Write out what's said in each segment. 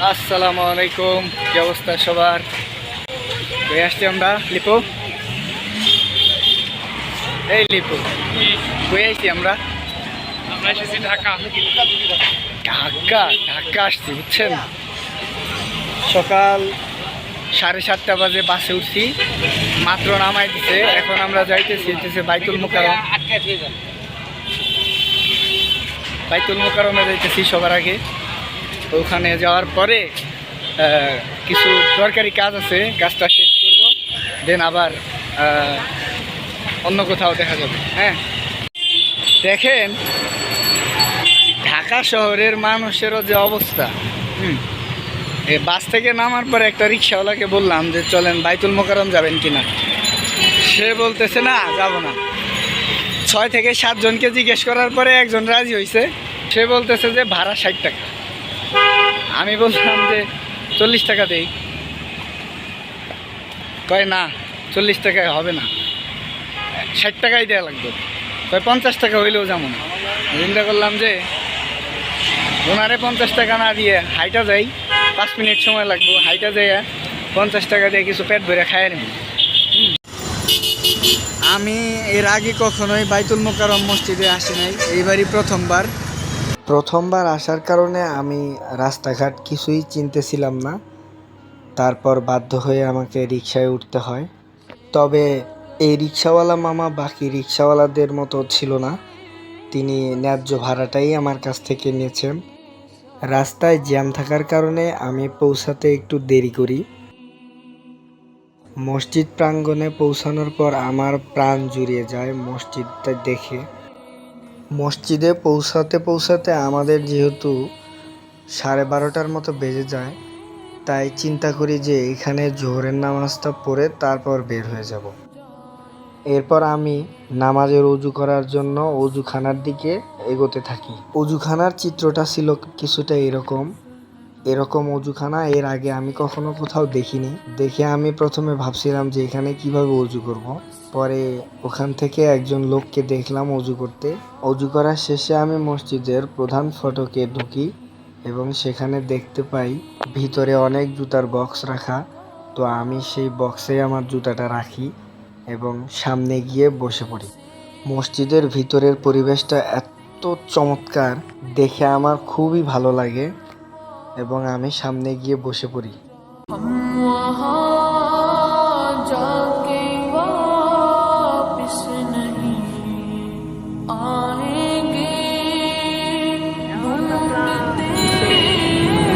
আসসালামু আলাইকুম, কি অবস্থা সবার? কই আসছি আমরা? লিপু, এই লিপু, কই আসছি আমরা? আমরা এসেছি ঢাকা। ঢাকা ঢাকা আসছি, বুঝছেন? সকাল 7:30 বাজে বাসে উঠছি, মাত্র নামাই দিছে। এখন আমরা যাইতেছি বাইতুল মোকাররম। বাইতুল মোকাররমে যাইতেছি সবার আগে। ওখানে যাওয়ার পরে কিছু দরকারি কাজ আছে, কাজটা শেষ করব, দেন আবার অন্য কোথাও দেখা যাবে। হ্যাঁ, দেখেন ঢাকা শহরের মানুষেরও যে অবস্থা। এই বাস থেকে নামার পরে একটা রিক্সাওয়ালাকে বললাম যে চলেন বাইতুল মোকাররম যাবেন কিনা। সে বলতেছে না, যাব না। 6 থেকে 7 জনকে জিজ্ঞেস করার পরে একজন রাজি হয়েছে। সে বলতেছে যে ভাড়া 60 টাকা। আমি বললাম যে 40 টাকা দেই। কয় না, 40 টাকায় হবে না, 60 টাকাই দেওয়া লাগবে। কয় 50 টাকা হইলেও যাবো না। চিন্তা করলাম যে ওনারে 50 টাকা না দিয়ে হাইটা যাই, 5 মিনিট সময় লাগবে, হাইটা যাই 50 টাকা দিয়ে কিছু পেট ভরে খাইয়ে নেব। আমি এর আগে কখনোই বাইতুল মোকাররম মসজিদে আসি নাই, এইবারই প্রথমবার আসার কারণে আমি রাস্তাঘাট কিছুই চিনতেছিলাম না। তারপর বাধ্য হয়ে আমাকে রিকশায় উঠতে হয়। তবে এই রিকশাওয়ালা মামা বাকি রিকশাওয়ালাদের মতো ছিল না, তিনি ন্যায্য ভাড়াটাই আমার কাছ থেকে নিয়েছেন। রাস্তায় জ্যাম থাকার কারণে আমি পৌঁছাতে একটু দেরি করি। মসজিদ প্রাঙ্গণে পৌঁছানোর পর আমার প্রাণ জুড়িয়ে যায় মসজিদটা দেখে। মসজিদে পৌঁছাতে আমাদের যেহেতু 12:30টার মতো বেজে যায়, তাই চিন্তা করি যে এখানে জোহরের নামাজটা পড়ে তারপর বের হয়ে যাব। এরপর আমি নামাজের অজু করার জন্য অজুখানার দিকে এগোতে থাকি। অজুখানার চিত্রটা ছিল কিছুটা এরকম অজুখানা এর আগে আমি কখনো কোথাও দেখিনি। দেখে আমি প্রথমে ভাবছিলাম যে এখানে কিভাবে অজু করব। পরে ওখান থেকে একজন লোককে দেখলাম অজু করতে। অজু করার শেষে আমি মসজিদের প্রধান ফটকে ঢুকি এবং সেখানে দেখতে পাই ভিতরে অনেক জুতার বক্স রাখা। তো আমি সেই বক্সে আমার জুতাটা রাখি এবং সামনে গিয়ে বসে পড়ি। মসজিদের ভিতরের পরিবেশটা এত চমৎকার, দেখে আমার খুবই ভালো লাগে এবং আমি সামনে গিয়ে বসে পড়ি।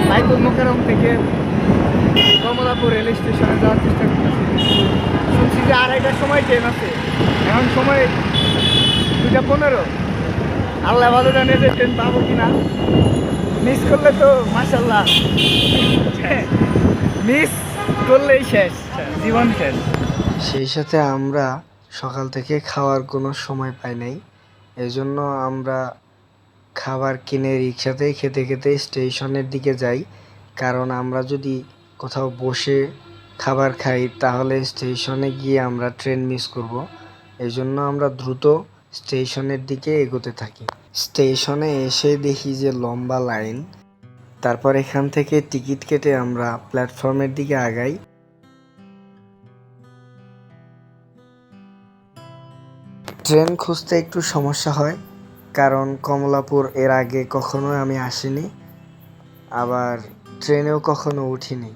বাইতুল মোকাররম থেকে কমলাপুর রেল স্টেশনে যাওয়ার চেষ্টা করতেছি। শুনছি যে 2:30টার সময় ট্রেন আছে, এখন সময় 2:15। আল্লাহ ভালো জানে যে ট্রেন পাবো কিনা। মিস করলে তো মাশাল্লাহ, মিস করলেই শেষ, জীবন শেষ। সেই সাথে আমরা সকাল থেকে খাওয়ার কোনো সময় পাই নাই, এজন্য আমরা খাবার কিনে রিক্সাতেই খেতে খেতে স্টেশনের দিকে যাই। কারণ আমরা যদি কোথাও বসে খাবার খাই তাহলে স্টেশনে গিয়ে আমরা ট্রেন মিস করব। এজন্য আমরা দ্রুত স্টেশনের দিকে এগোতে থাকি। স্টেশনে এসে দেখি যে লম্বা লাইন। তারপর এখান থেকে টিকিট কেটে আমরা প্ল্যাটফর্মের দিকে আগাই। ট্রেন খুঁজতে একটু সমস্যা হয়, কারণ কমলাপুর এর আগে কখনো আমি আসিনি, আবার ট্রেনেও কখনো উঠিনি।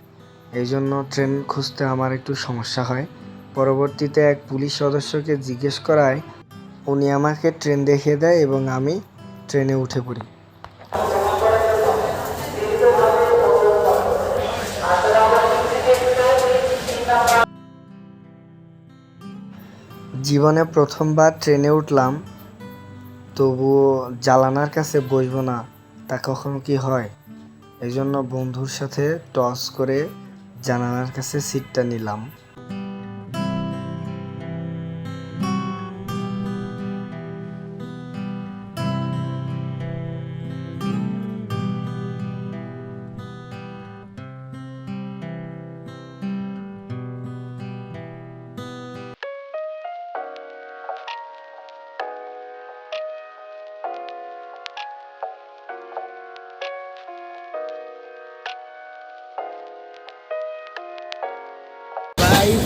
এই জন্য ট্রেন খুঁজতে আমার একটু সমস্যা হয়। পরবর্তীতে এক পুলিশ সদস্যকে জিজ্ঞেস করায় উনি আমাকে ট্রেন দেখিয়ে দেয় এবং আমি ট্রেনে উঠে পড়ি। জীবনে প্রথমবার ট্রেনে উঠলাম, তবুও জানালার কাছে বসবো না তা কখনো কি হয়? এই জন্য বন্ধুর সাথে টস করে জানালার কাছে সিটটা নিলাম।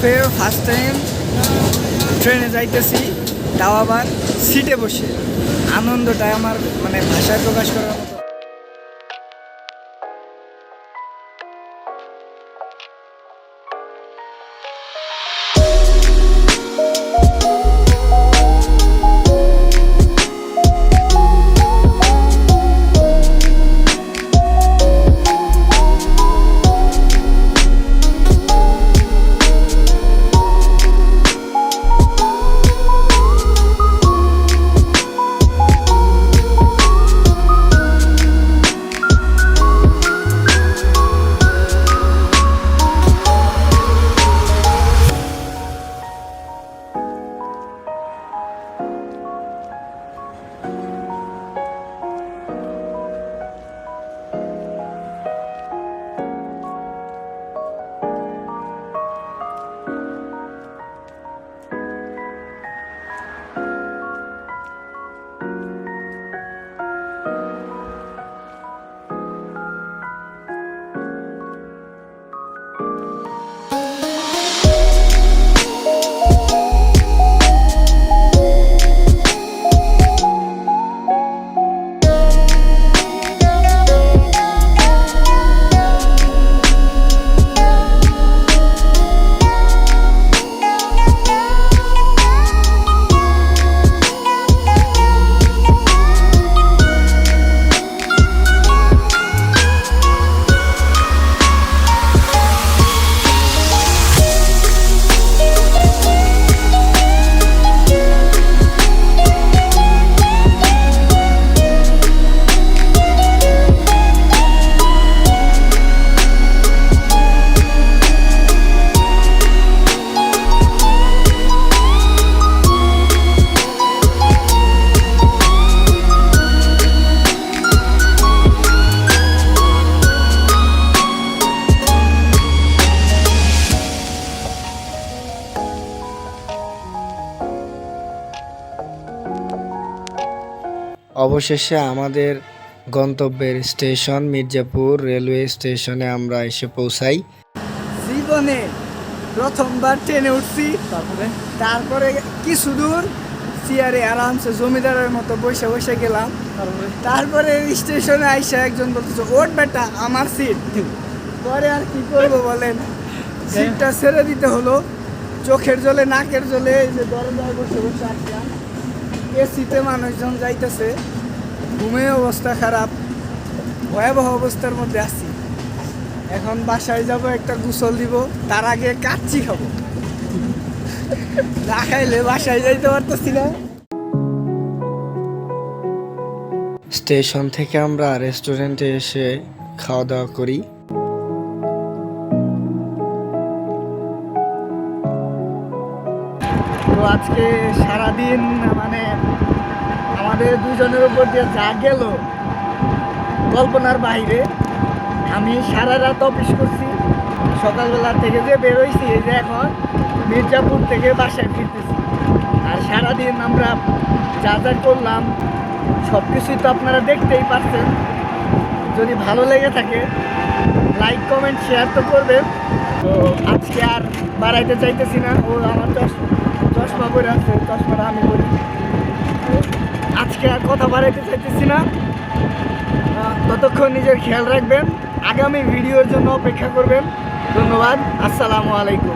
লাইফের ফার্স্ট টাইম ট্রেনে যাইতেছি, তাও আবার সিটে বসে। আনন্দটা আমার মানে ভাষায় প্রকাশ করার মতো। অবশেষে আমাদের গন্তব্যের স্টেশন মির্জাপুর রেলওয়ে স্টেশনে আমরা এসে পৌঁছাই। জীবনে প্রথমবার ট্রেনে উঠছি, তারপরে কিছু দূর চেয়ারে আরামসে জমিদারের মতো বসে বসে গেলাম। তারপরে স্টেশনে আইসা একজন বলতেছে, ওঠ বেটা আমার সিট। পরে আর কি করবো বলেন, সিটটা ছেড়ে দিতে হলো। চোখের জলে নাকের জলে এই যে দরজায় বসে বসে আসলাম। এসিতে মানুষজন যাইতেছে, ঘুমে অবস্থা খারাপ, ভয়াবহ অবস্থার মধ্যে আছি। এখন বাসায় যাব, একটা গোসল দিব, তার আগে কাচ্চি খাবো। না খাইলে বাসায় যাইতে পারতেছি না। স্টেশন থেকে আমরা রেস্টুরেন্টে এসে খাওয়া দাওয়া করি। তো আজকে সারাদিন মানে আমাদের দুজনের উপর দিয়ে যা গেল কল্পনার বাইরে। আমি সারা রাত অফিস করছি, সকালবেলা থেকে যে বেরোইছি, এই যে এখন মির্জাপুর থেকে বাসায় ফিরতেছি। আর সারাদিন আমরা যা যা করলাম সব কিছুই তো আপনারা দেখতেই পাচ্ছেন। যদি ভালো লেগে থাকে লাইক কমেন্ট শেয়ার তো করবেন। তো আজকে আর বাড়াইতে চাইতেছি না। ও আমার চশমা করে আছে, চশমাটা আমি করি। আজকে আর কথা বাড়াইতে চাইতেছি না। ততক্ষণ নিজের খেয়াল রাখবেন, আগামী ভিডিওর জন্য অপেক্ষা করবেন। ধন্যবাদ, আসসালামু আলাইকুম।